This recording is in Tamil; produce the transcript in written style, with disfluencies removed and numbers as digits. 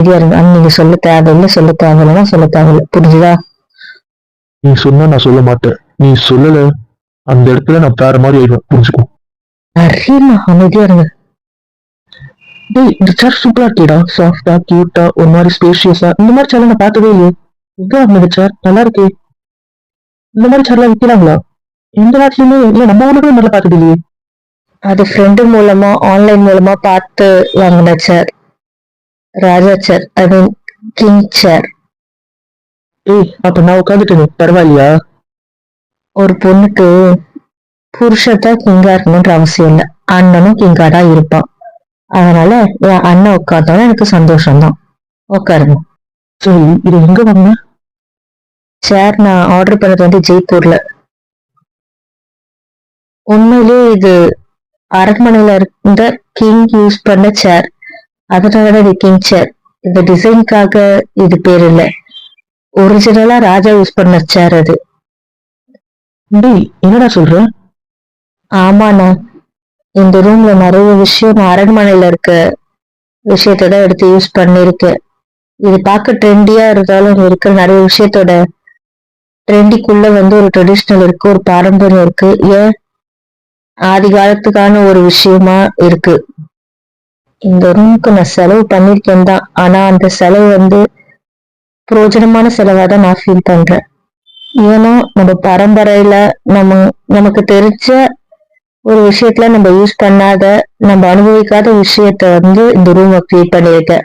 நீங்க சொல்ல தேவையில்லை, சொல்ல தேவையில்லைன்னா சொல்ல தேவையில்லை. புரிஞ்சுதா? நீ சொன்னா நான் சொல்ல மாட்டேன். நீ சொல்லல, அந்த இடத்துல நான் வேற மாதிரி ஆயிடுவேன். புரிஞ்சுக்கோ. நிறைய அமைதியா இருங்க. டேய், இந்த சேர் சூப்பரா இருக்கேடா. சாஃப்டா, கியூட்டா, ஒரு மாதிரி ஸ்பேஷியஸா. இந்த மாதிரி சேர் நான் பார்த்ததே இல்லையே. இதுதான் இந்த சேர் நல்லா இருக்கு. இந்த மாதிரி சேர்லாம் விற்கிறாங்களா? எந்த நாட்டிலுமே இல்ல, நம்ம ஊர்ல நல்லா பார்த்தது இல்லையே. அது ஃப்ரெண்டு மூலமா ஆன்லைன் மூலமா பார்த்து வாங்கின சேர். ராஜா சேர், ஐ மீன் கிங் சேர். ஏய், அப்ப நான் உட்காந்துட்டேன், பரவாயில்லையா? ஒரு பொண்ணுக்கு புருஷத்தான் கிங்கா இருக்கணும்ன்ற அவசியம் இல்லை. அண்ணனும் கிங்கா தான் இருப்பான். அதனால என் அண்ணன் உட்கார்ந்தாலும் எனக்கு சந்தோஷம்தான். உட்காருங்க. சரி, இது எங்க வாங்க? சேர் நான் ஆர்டர் பண்ணது வந்து ஜெய்ப்பூர்ல. உண்மையிலேயே இது அரண்மனையில இருந்த கிங் யூஸ் பண்ண சேர். அதனாலதான் இது கிங் சேர். இந்த டிசைனுக்காக இது பேர் இல்ல. ஒரிஜினலா ராஜா யூஸ் பண்ண சேர் அது. என்னடா சொல்ற? ஆமாண்ணா, இந்த ரூம்ல நிறைய விஷயம் நான் அரண்மனையில இருக்க விஷயத்தை தான் எடுத்து யூஸ் பண்ணிருக்கேன். இது பார்க்க ட்ரெண்டியா இருந்தாலும் இருக்கிற நிறைய விஷயத்தோட ட்ரெண்டிக்குள்ள வந்து ஒரு ட்ரெடிஷ்னல் இருக்கு, ஒரு பாரம்பரியம் இருக்கு, ஏன் ஆதி காலத்துக்கான ஒரு விஷயமா இருக்கு. இந்த ரூமுக்கு நான் செலவு பண்ணிருக்கேன் தான், ஆனா அந்த செலவு வந்து பிரயோஜனமான செலவா தான் நான் ஃபீல் பண்றேன். ஏன்னா நம்ம பரம்பரையில நமக்கு தெரிஞ்ச ஒரு விஷயத்துல நம்ம யூஸ் பண்ணாத, நம்ம அனுபவிக்காத விஷயத்த வந்து இந்த ரூமை கிரியேட் பண்ணியிருக்கேன்.